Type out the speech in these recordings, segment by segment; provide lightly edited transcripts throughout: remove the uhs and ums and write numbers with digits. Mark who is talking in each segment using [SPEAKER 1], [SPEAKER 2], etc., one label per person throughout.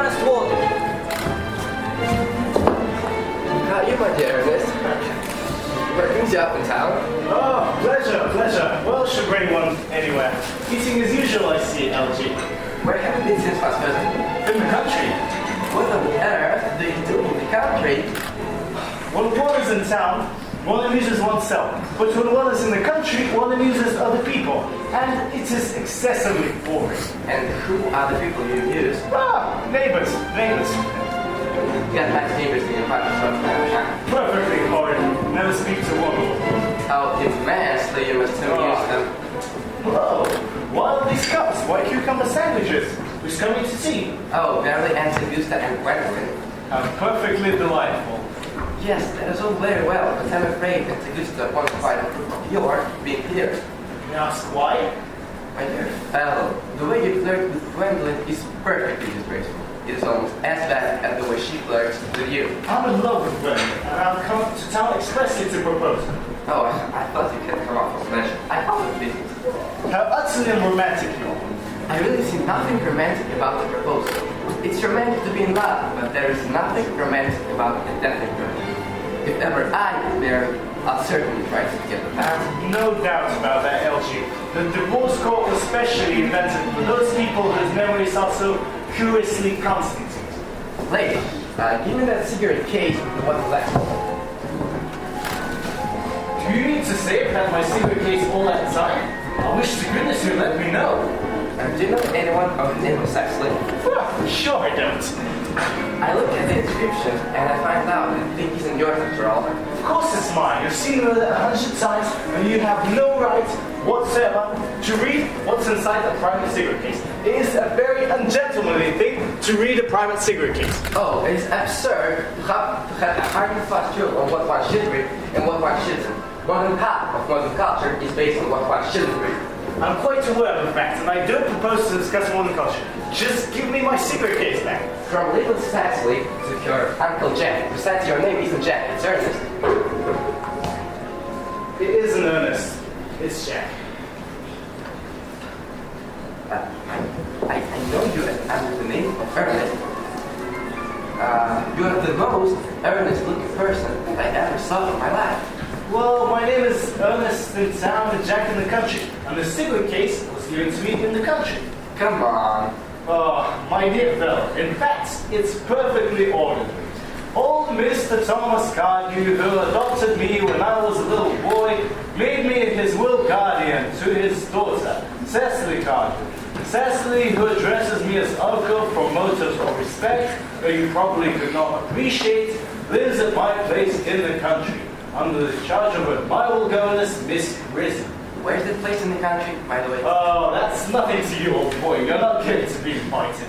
[SPEAKER 1] Ernest Walden.
[SPEAKER 2] How are you, my dear Ernest? What brings you up in town?
[SPEAKER 3] Oh, pleasure, pleasure. Well, should bring one anywhere. Eating as usual, I see, LG.
[SPEAKER 2] Where have you been since last visit?
[SPEAKER 3] In the country.
[SPEAKER 2] What on earth do you do in the country?
[SPEAKER 3] When one is in town, one amuses oneself. But when one is in the country, one amuses other people. And it is excessively boring.
[SPEAKER 2] And who are the people you amuse?
[SPEAKER 3] Ah, neighbors.
[SPEAKER 2] You got nice neighbors in your apartment, so huh?
[SPEAKER 3] Perfectly horrid. Never speak to one.
[SPEAKER 2] How immensely you must amuse them.
[SPEAKER 3] Hello. What are these cups? Why cucumber sandwiches? Who's coming to tea?
[SPEAKER 2] Oh, barely Aunt Augusta and Gwendolyn.
[SPEAKER 3] How perfectly delightful.
[SPEAKER 2] Yes, that is all very well, but I'm afraid Aunt Augusta won't quite approve of your being here.
[SPEAKER 3] May I ask why?
[SPEAKER 2] My dear fellow, the way you flirt with Gwendolyn is perfectly disgraceful. It is almost as bad as the way she flirts with you.
[SPEAKER 3] I'm in love with Gwendolyn, and I've come to town expressly to propose.
[SPEAKER 2] Oh, I thought you could come off as mentioned. I thought it business.
[SPEAKER 3] How utterly unromantic you are.
[SPEAKER 2] I really see nothing romantic about the proposal. It's romantic to be in love, but there is nothing romantic about a death agreement. If ever I get married, I'll certainly try to get the pound.
[SPEAKER 3] No doubt about that, LG. The divorce court was specially invented for those people whose memories are so curiously constant.
[SPEAKER 2] Lady, give me that cigarette case with what's left.
[SPEAKER 3] Do you mean to say I've had my cigarette case all that time? I wish to goodness you'd let me know.
[SPEAKER 2] Do you know anyone of the name of Saxley?
[SPEAKER 3] Well, sure I don't.
[SPEAKER 2] I looked at the inscription and I find out that the thing isn't yours after all.
[SPEAKER 3] Of course it's mine. You've seen it 100 times and you have no right whatsoever to read what's inside a private cigarette case. It is a very ungentlemanly thing to read a private cigarette case.
[SPEAKER 2] Oh, it's absurd to have a hard and fast rule on what one should read and what one shouldn't. More than half of modern culture is based on what one shouldn't read.
[SPEAKER 3] I'm quite aware of the fact, and I don't propose to discuss modern culture. Just give me my cigarette case back.
[SPEAKER 2] From little Saxley to your Uncle Jack. Besides, your name isn't Jack, it's Ernest.
[SPEAKER 3] It isn't Ernest. It's Jack.
[SPEAKER 2] I know you under the name of Ernest. You are the most earnest-looking person I ever saw in my life.
[SPEAKER 3] Well, my name is Ernest in town and Jack in the country, and the cigarette case was given to me in the country.
[SPEAKER 2] Come on.
[SPEAKER 3] Oh, my dear fellow, in fact, it's perfectly ordinary. Old Mr. Thomas Cardew, who adopted me when I was a little boy, made me his will guardian to his daughter, Cecily Cardew. Cecily, who addresses me as uncle from motives of respect, though you probably could not appreciate, lives at my place in the country, under the charge of her admirable governess, Miss Grissom.
[SPEAKER 2] Where's the place in the country, by the way?
[SPEAKER 3] Oh, that's nothing to you, old boy. You're not going to be invited.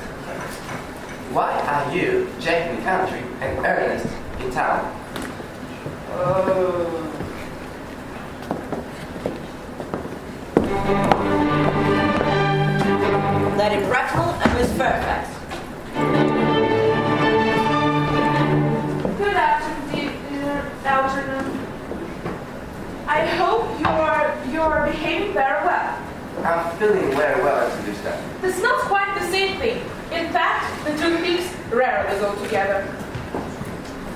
[SPEAKER 2] Why are you, Jack in the country, and Ernest in town?
[SPEAKER 1] Lady Bracknell and Miss Fairfax.
[SPEAKER 4] Good afternoon, dear Algernon. I hope you're behaving very well.
[SPEAKER 2] I'm feeling very well to do stuff.
[SPEAKER 4] It's not quite the same thing. In fact, the two things rarely go together.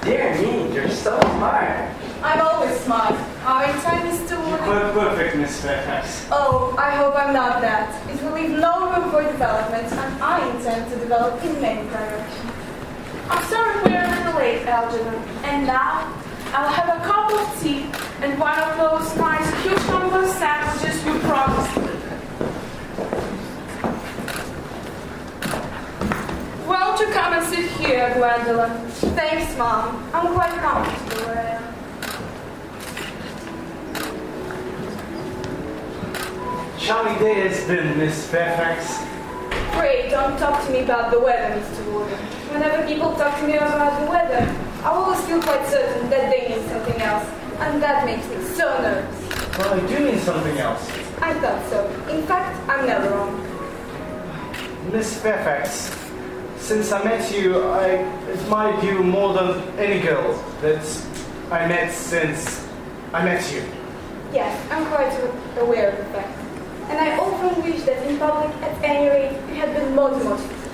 [SPEAKER 2] Dear me, you're so smart.
[SPEAKER 4] I'm always smart. Our time is too
[SPEAKER 3] Quite perfect, Miss Fairfax.
[SPEAKER 4] Oh, I hope I'm not that. It will leave no room for development, and I intend to develop in many directions. I'm sorry we're a little late, Algernon. And now, I'll have a cup of tea and one of those nice cucumber sandwiches you promised me. Won't you come and sit here, Gwendolyn? Thanks, Mom. I'm quite comfortable where I am.
[SPEAKER 3] Charming day it's been, Miss Fairfax.
[SPEAKER 4] Pray, don't talk to me about the weather, Mr. Warden. Whenever people talk to me about the weather, I always feel quite certain that they mean something else, and that makes me so nervous.
[SPEAKER 3] Well, I do mean something else.
[SPEAKER 4] I thought so. In fact, I'm never wrong.
[SPEAKER 3] Miss Fairfax, since I met you, I admired you more than any girl that I met since I met you.
[SPEAKER 4] Yes, I'm quite aware of the fact. And I often wish that in public, at any rate, you had been more demonstrative.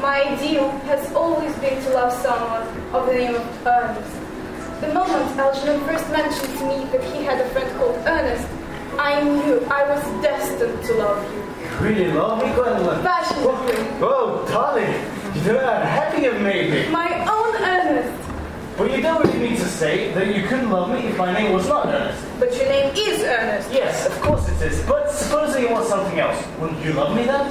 [SPEAKER 4] My ideal has always been to love someone of the name of Ernest. The moment Algernon first mentioned to me that he had a friend called Ernest, I knew I was destined to love you.
[SPEAKER 3] You really love me, Gwendolyn?
[SPEAKER 4] Passionately.
[SPEAKER 3] Oh, darling, you know how happy you've made me.
[SPEAKER 4] My own Ernest.
[SPEAKER 3] But you don't really mean to say that you couldn't love me if my name was not Ernest.
[SPEAKER 4] But your name is Ernest.
[SPEAKER 3] Yes, of course it is. But supposing you want something else, wouldn't you love me then?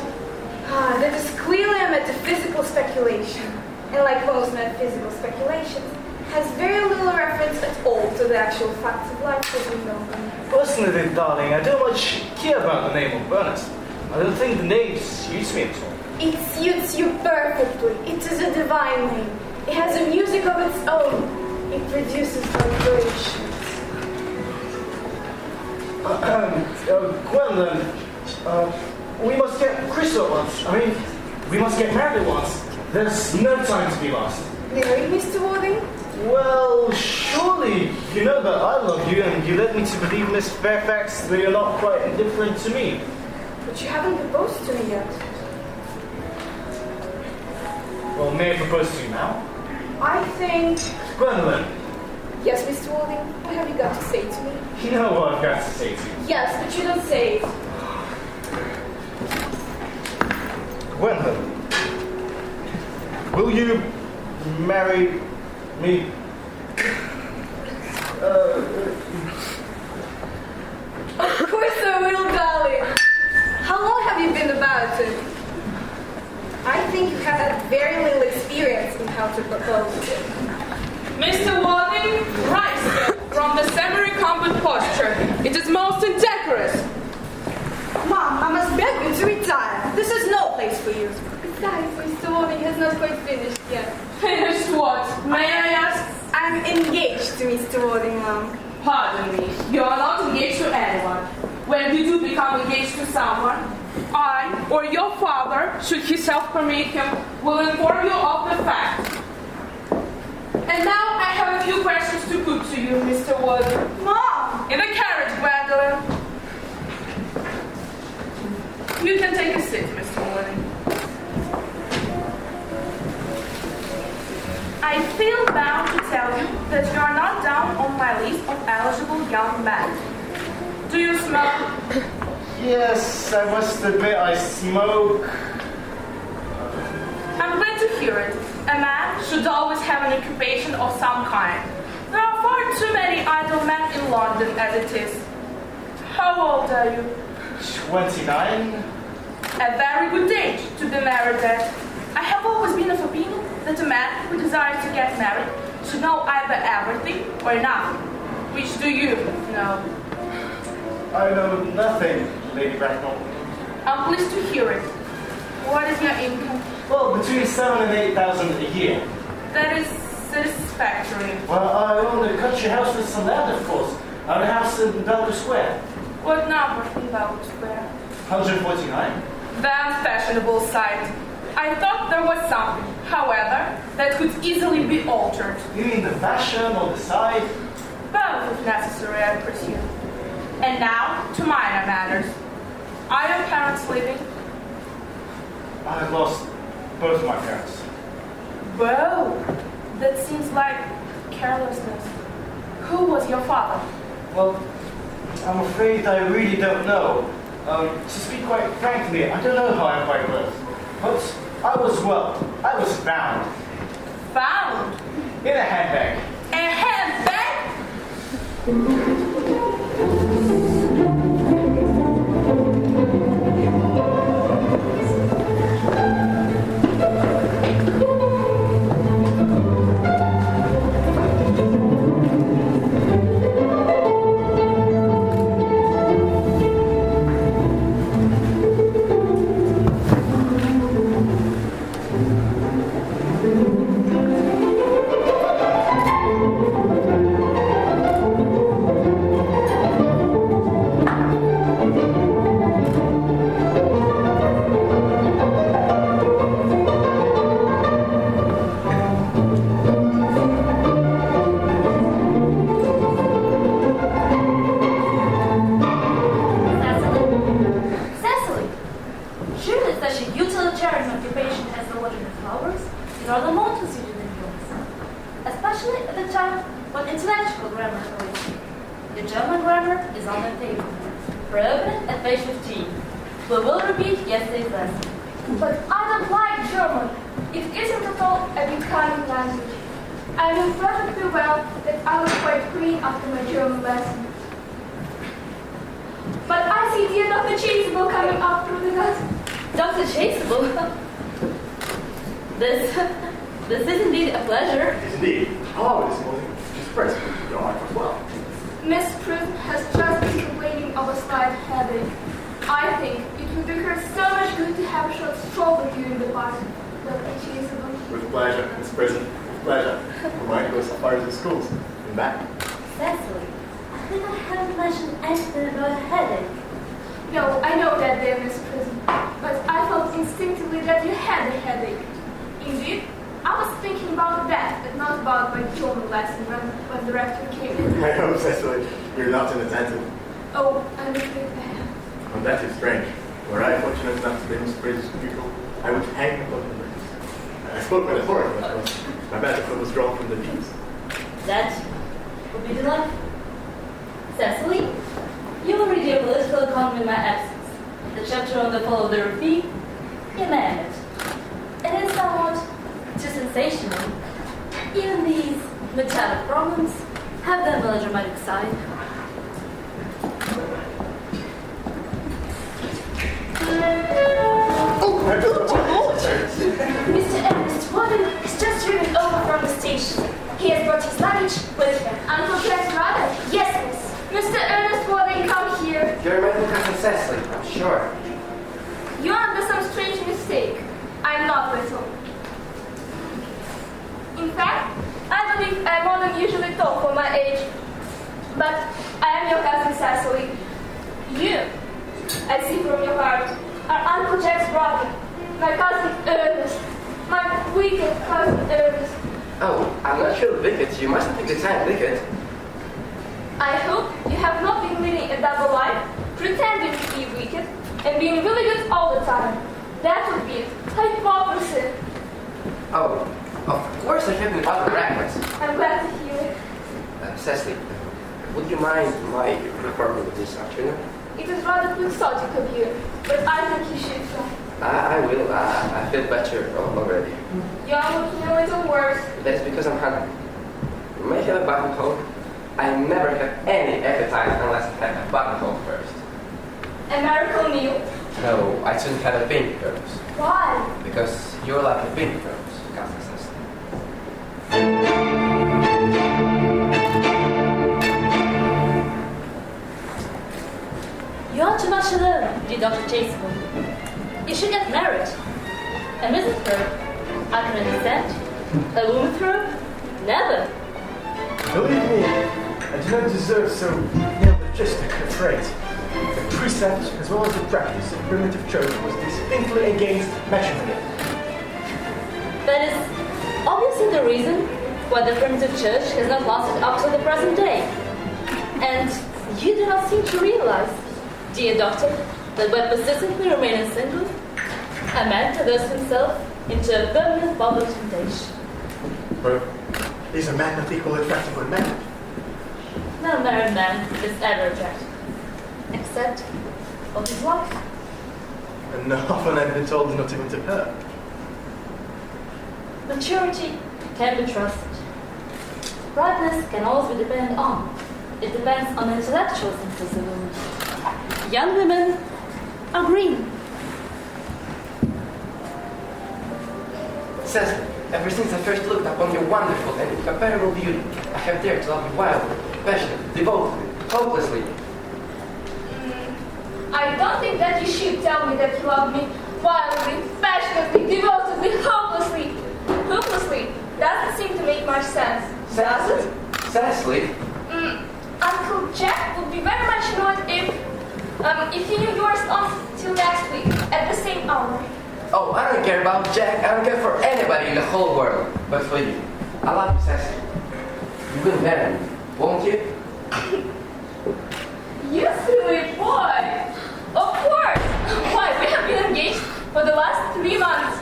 [SPEAKER 4] That is clearly a metaphysical speculation. And like most metaphysical speculations, has very little reference at all to the actual facts of life as we know them.
[SPEAKER 3] Personally, darling, I don't much care about the name of Ernest. I don't think the name suits me at all.
[SPEAKER 4] It suits you perfectly. It is a divine name. It has a music of its own. It produces vibrations.
[SPEAKER 3] Gwendolyn, we must get Crystal once. We must get married once. There's no time to be lost.
[SPEAKER 4] Married, Mr. Warding?
[SPEAKER 3] Well, surely you know that I love you, and you led me to believe, Miss Fairfax, that you're not quite indifferent to me.
[SPEAKER 4] But you haven't proposed to me yet.
[SPEAKER 3] Well, may I propose to you now?
[SPEAKER 4] I think...
[SPEAKER 3] Gwendolyn,
[SPEAKER 4] Yes, Mr. Warding, what have you got to say to me?
[SPEAKER 3] you know what I've got to say to you.
[SPEAKER 4] Yes, but you don't say it.
[SPEAKER 3] Gwendolyn, will you marry me?
[SPEAKER 4] Of course I will, darling. How long have you been about it? I think you have had very little experience in how to propose.
[SPEAKER 5] Mr. Warding, rise from the semi-recumbent posture. It is most indecorous.
[SPEAKER 4] Mom, I must beg you to retire. This is no place for you. Besides, Mr. Warding has not quite finished yet.
[SPEAKER 5] Finished what? May I ask?
[SPEAKER 4] I'm engaged to Mr. Warding, Mom.
[SPEAKER 5] Pardon me, you are not engaged to anyone. When you do become engaged to someone, I, or your father, should his health permit him, will inform you of the fact. And now I have a few questions to put to you, Mr. Warding.
[SPEAKER 4] Mom!
[SPEAKER 5] In the carriage, Gwendolyn. You can take a seat, Mr. Warding. I feel bound to tell you that you are not down on my list of eligible young men. Do you smoke?
[SPEAKER 3] Yes, I must admit I smoke.
[SPEAKER 5] I'm glad to hear it. A man should always have an occupation of some kind. There are far too many idle men in London as it is. How old are you?
[SPEAKER 3] 29?
[SPEAKER 5] A very good age to be married at. I have always been of opinion that a man who desires to get married should know either everything or nothing. Which do you know?
[SPEAKER 3] I know nothing, Lady Bracknell.
[SPEAKER 5] I'm pleased to hear it. What is your income?
[SPEAKER 3] Well, between 7,000 and 8,000 a year.
[SPEAKER 5] That is satisfactory.
[SPEAKER 3] Well, I own a country house with some land, of course. I own a house in Belgrave Square.
[SPEAKER 5] What number in Belgrave Square?
[SPEAKER 3] 149.
[SPEAKER 5] That fashionable site. I thought there was something, however, that could easily be altered.
[SPEAKER 3] You mean the fashion or the side?
[SPEAKER 5] Both, if necessary, I presume. And now, to minor matters. Are your parents living?
[SPEAKER 3] I have lost both my parents.
[SPEAKER 5] Whoa, that seems like carelessness. Who was your father?
[SPEAKER 3] Well, I'm afraid I really don't know. To speak quite frankly, I don't know how I quite was. But I was found.
[SPEAKER 5] Found?
[SPEAKER 3] In a handbag.
[SPEAKER 5] A handbag?
[SPEAKER 6] There are the multitude of influences, especially at the time when intellectual grammar arose. The German grammar is on the paper. We're open at page 15. We will repeat yesterday's lesson.
[SPEAKER 4] But I don't like German. It isn't at all a becoming language. I knew perfectly well that I was quite clean after my German lesson. But I see dear Dr. Chaseable coming up through the gate.
[SPEAKER 6] Dr. Chaseable? This is indeed a pleasure.
[SPEAKER 7] It is indeed. Hello, this morning. She's present. Your wife as well.
[SPEAKER 4] Miss Prism has just been complaining of a slight headache. I think it would do her so much good to have a short stroll with you in the park, Dr. Chaseable.
[SPEAKER 7] With pleasure, Miss Prison. With pleasure. We might go so far as the schools. And back.
[SPEAKER 6] Cecily, I think I haven't mentioned anything about a headache.
[SPEAKER 4] No, I know that, dear Miss Prism, but I felt instinctively that you had a headache. Indeed, I was thinking about that, and not about my German lesson when the rector came in.
[SPEAKER 7] I hope, Cecily, you're not inattentive.
[SPEAKER 4] Oh, I'm afraid I am.
[SPEAKER 7] Well, that is strange. Were I fortunate enough to be Miss Prison's pupil, I would hang upon the rings. I spoke with authority, of course. My metaphor was drawn from the bees.
[SPEAKER 6] That would be delightful. Cecily, you will read your political economy in my absence. The chapter on the fall of the rupee, you name it. It is somewhat too sensational. Even these metallic problems have their melodramatic side.
[SPEAKER 4] Mr. Ernest Warden has just driven over from the station. He has brought his luggage with him. Uncle Jack's brother? Yes, miss. Mr. Ernest Warden, come here.
[SPEAKER 2] You're my cousin Cecily, I'm sure.
[SPEAKER 4] You're under some strange mistake. I'm not little. In fact, I believe I'm more than usually tall for my age. But I am your cousin Cecily. You, I see from your heart, are Uncle Jack's brother, my cousin Ernest, my wicked cousin Ernest.
[SPEAKER 2] Oh, I'm not sure wicked. You mustn't think that I'm wicked.
[SPEAKER 4] I hope you have not been leading a double life, pretending to be wicked and being really good all the time. That would be hypocrisy.
[SPEAKER 2] Oh, of course I have been rather reckless.
[SPEAKER 4] I'm glad to hear it.
[SPEAKER 2] Cecily, would you mind my reforming this afternoon?
[SPEAKER 4] It is rather quixotic of you, but I think you should try.
[SPEAKER 2] I will. I feel better already.
[SPEAKER 4] You are looking a little worse.
[SPEAKER 2] That's because I'm hungry. You may have a buttonhole. I never have any appetite unless I have a buttonhole first.
[SPEAKER 4] A miracle meal.
[SPEAKER 2] No, I shouldn't have a pink rose.
[SPEAKER 4] Why?
[SPEAKER 2] Because you're like a pink rose, cousin Cecily.
[SPEAKER 6] You are too much alone, dear Dr. Chaseable. You should get married. A misanthrope, I can understand. A womanthrope? Never.
[SPEAKER 7] Believe me, I do not deserve so neologistic a trait. The precept, as well as the practice of primitive church, was distinctly against matrimony.
[SPEAKER 6] That is obviously the reason why the primitive church has not lasted up to the present day. And you do not seem to realize, dear doctor, that by persistently remaining single, a man converts himself into a permanent bubble of temptation.
[SPEAKER 7] But is a man not equally attractive when married?
[SPEAKER 6] No married man is ever attractive, except of his wife.
[SPEAKER 7] And often I've been told not even to her.
[SPEAKER 6] Maturity can be trusted. Brightness can always be depended on. It depends on the intellectual senses of women. Young women are green.
[SPEAKER 2] Cecily, ever since I first looked upon your wonderful and incomparable beauty, I have dared to love you wildly, passionately, devotedly, hopelessly.
[SPEAKER 4] I don't think that you should tell me that you love me wildly, passionately, devotedly, hopelessly. Hopelessly doesn't seem to make much sense. Does it?
[SPEAKER 2] Cecily?
[SPEAKER 4] Uncle Jack would be very much annoyed if he knew yours until next week at the same hour.
[SPEAKER 2] Oh, I don't care about Jack. I don't care for anybody in the whole world. But for you. I love you, Cecily. You will marry me, won't you?
[SPEAKER 4] You silly boy! Of course! Why, we have been engaged for the last 3 months.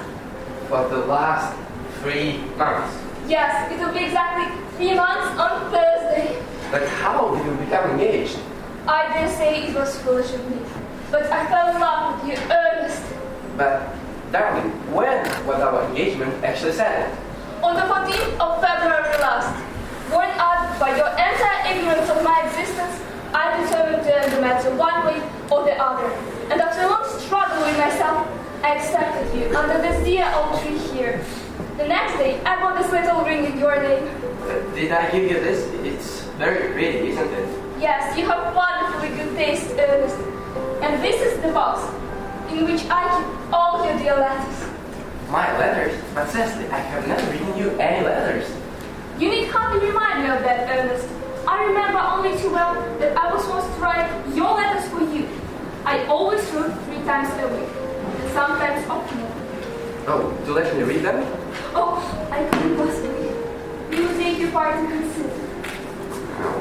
[SPEAKER 2] For the last 3 months.
[SPEAKER 4] Yes, it will be exactly 3 months on Thursday.
[SPEAKER 2] But how did you become engaged?
[SPEAKER 4] I dare say it was foolish of me, but I fell in love with you, Ernest.
[SPEAKER 2] But, darling, when was our engagement actually settled?
[SPEAKER 4] On the 14th of February last, worn out by your entire ignorance of my existence, I determined to end the matter one way or the other. And after a long struggle with myself, I accepted you under this dear old tree here. The next day, I bought this little ring in your name.
[SPEAKER 2] Did I give you this? It's very pretty, isn't it?
[SPEAKER 4] Yes, you have wonderfully good taste, Ernest. And this is the box in which I keep all your dear letters.
[SPEAKER 2] My letters? But Cecily, I have never written you any letters.
[SPEAKER 4] You need hardly remind me of that, Ernest. I remember only too well that I was supposed to write your letters for you. I always wrote 3 times a week, and sometimes often more.
[SPEAKER 2] Oh, to let me read them?
[SPEAKER 4] Oh, I couldn't possibly. We will take your part and consider.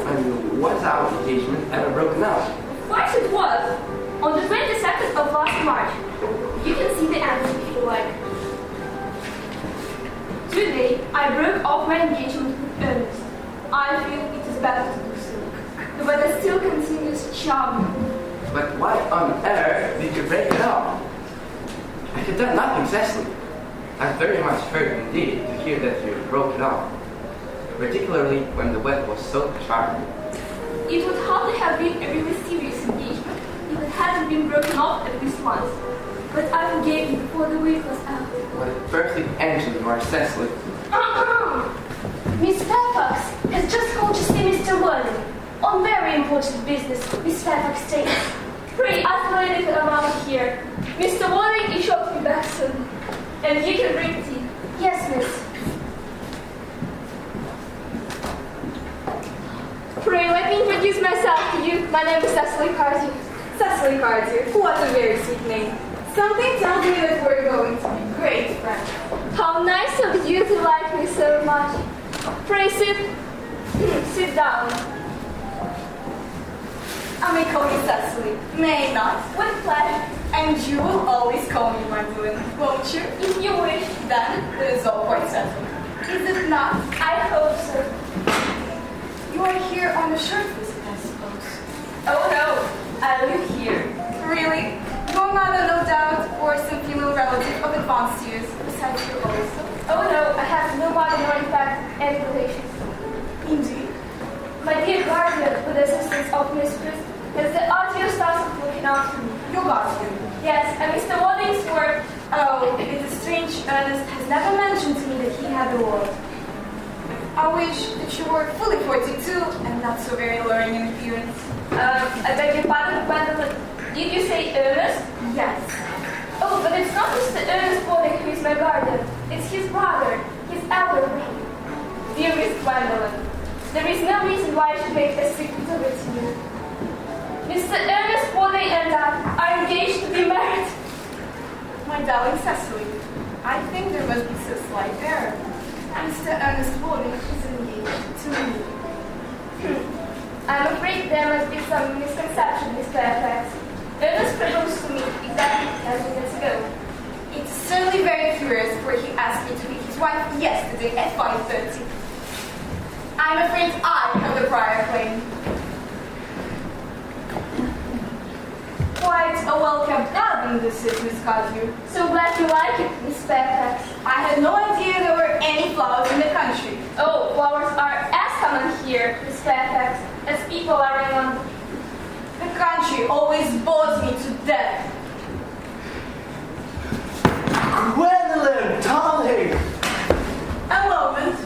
[SPEAKER 2] And was our engagement ever broken up?
[SPEAKER 4] Of course it was. On the 22nd of last March. You can see the answer if you like. Today, I broke off my engagement with Ernest. I feel it is better to do so. The weather still continues charming.
[SPEAKER 2] But why on earth did you break it up? I have done nothing, Cecily. I'm very much hurt indeed to hear that you broke it off, particularly when the weather was so charming.
[SPEAKER 4] It would hardly have been a really serious engagement if it hadn't been broken off at least once. But I forgave you before the week was out.
[SPEAKER 2] What a perfect angel you are, Cecily.
[SPEAKER 4] Miss Fairfax has just called to see Mr. Worthing. On very important business, Miss Fairfax states. Pray ask no anything about it here. Mr. Worthing is sure to be back soon. And you can bring tea. Yes, miss. Pray let me introduce myself to you. My name is Cecily Cardew.
[SPEAKER 8] Cecily Cardew, what a very sweet name. Something tells me that we're going to be great friends.
[SPEAKER 4] How nice of you to like me so much. Pray sit down.
[SPEAKER 8] I may call you Cecily, may I not?
[SPEAKER 4] With pleasure.
[SPEAKER 8] And you will always call me Gwendolyn, won't you?
[SPEAKER 4] If you wish.
[SPEAKER 8] Then it is all quite settled. Is it not?
[SPEAKER 4] I hope so.
[SPEAKER 8] You are here on a short visit, I suppose.
[SPEAKER 4] Oh no, I live here.
[SPEAKER 8] Really? Your mother, no doubt, or some female relative of advanced years, besides you also?
[SPEAKER 4] Oh no, I have no mother nor in fact any relations.
[SPEAKER 8] Indeed.
[SPEAKER 4] My dear guardian, with the assistance of mistress, has the arduous task of looking after me.
[SPEAKER 8] Your guardian.
[SPEAKER 4] Yes, and Mr. Worthing's work.
[SPEAKER 8] Oh, it is strange Ernest has never mentioned to me that he had a ward. I wish that you were fully 42 and not so very alluring in appearance.
[SPEAKER 4] I beg your pardon, Gwendolyn. Did you say Ernest?
[SPEAKER 8] Yes.
[SPEAKER 4] Oh, but it's not Mr. Ernest Worthing who is my guardian. It's his brother, his elder brother. Dear Miss Gwendolyn, there is no reason why I should make a secret of it to you. Mr. Ernest Worthing and I are engaged to be married.
[SPEAKER 8] My darling Cecily, I think there must be some slight error. Mr. Ernest Worthing is engaged to me.
[SPEAKER 4] I'm afraid there must be some misconception, Miss Fairfax. Ernest proposed to me exactly 10 minutes ago.
[SPEAKER 8] It's certainly very curious, for he asked me to be his wife yesterday at 5:30. I'm afraid I have the prior claim. Quite a well-kept garden this is, Miss Cardew.
[SPEAKER 4] So glad you like it, Miss Fairfax.
[SPEAKER 8] I had no idea there were any flowers in the country.
[SPEAKER 4] Oh, flowers are as common here, Miss Fairfax, as people are in London.
[SPEAKER 8] The country always bores me to death.
[SPEAKER 3] Gwendolyn, darling!
[SPEAKER 8] A moment.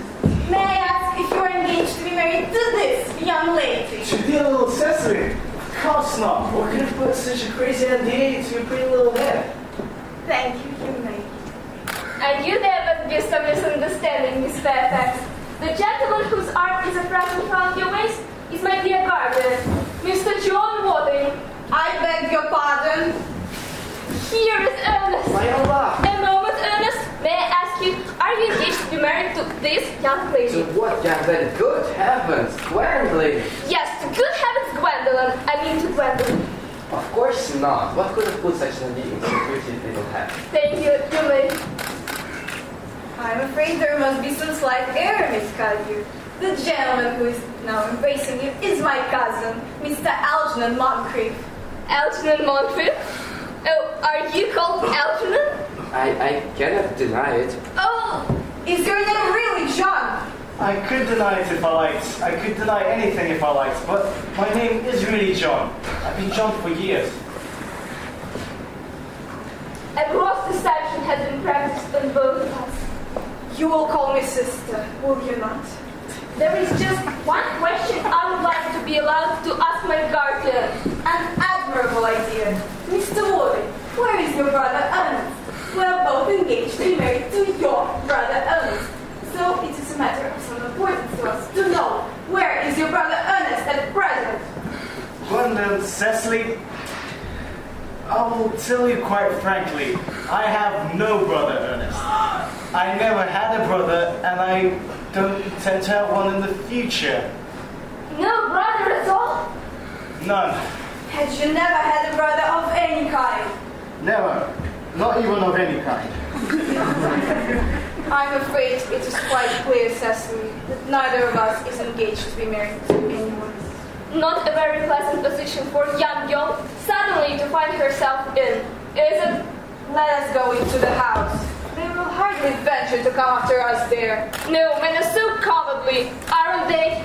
[SPEAKER 8] May I ask if you are engaged to be married to this young lady?
[SPEAKER 3] To dear little Cecily? Of course not. What could have put such a crazy idea to your pretty little head?
[SPEAKER 8] Thank you, you may.
[SPEAKER 4] I knew there must be some misunderstanding, Miss Fairfax. The gentleman whose arm is at present round your waist is my dear guardian, Mr. John Worthing.
[SPEAKER 8] I beg your pardon.
[SPEAKER 4] Here is Ernest.
[SPEAKER 3] Viola!
[SPEAKER 4] A moment, Ernest. May I ask you, are you engaged to be married to this young
[SPEAKER 2] To
[SPEAKER 4] lady?
[SPEAKER 2] what young lady? Good heavens, Gwendolyn!
[SPEAKER 4] Yes, to good heavens, Gwendolyn. I mean to Gwendolyn.
[SPEAKER 2] Of course not. What could have put such an idea in so pretty little head?
[SPEAKER 4] Thank you, you may.
[SPEAKER 8] I'm afraid there must be some slight error, Miss Cardew. The gentleman who is now embracing you is my cousin, Mr. Algernon Moncrief.
[SPEAKER 9] Algernon Moncrief? Oh, are you called Algernon?
[SPEAKER 2] I cannot deny it.
[SPEAKER 8] Oh, is your name really John?
[SPEAKER 3] I could deny it if I liked. I could deny anything if I liked, but my name is really John. I've been John for years.
[SPEAKER 9] A gross deception has been practiced on both of us.
[SPEAKER 8] You will call me sister, will you not?
[SPEAKER 9] There is just one question I would like to be allowed to ask my guardian.
[SPEAKER 8] An admirable idea. Mr. Woolley, where is your brother Ernest? We are both engaged to be married to your brother Ernest. So it is a matter of some importance to us to know where is your brother Ernest at present.
[SPEAKER 3] Well, Cecily, I will tell you quite frankly, I have no brother Ernest. I never had a brother, and I don't intend to have one in the future.
[SPEAKER 9] No brother at all?
[SPEAKER 3] None.
[SPEAKER 8] Had you never had a brother of any kind?
[SPEAKER 3] Never. Not even of any kind.
[SPEAKER 8] I'm afraid it is quite clear, Cecily, that neither of us is engaged to be married to anyone.
[SPEAKER 9] Not a very pleasant position for a young girl suddenly to find herself in, is it?
[SPEAKER 8] Let us go into the house. They will hardly venture to come after us there.
[SPEAKER 9] No, men are so cowardly, aren't they?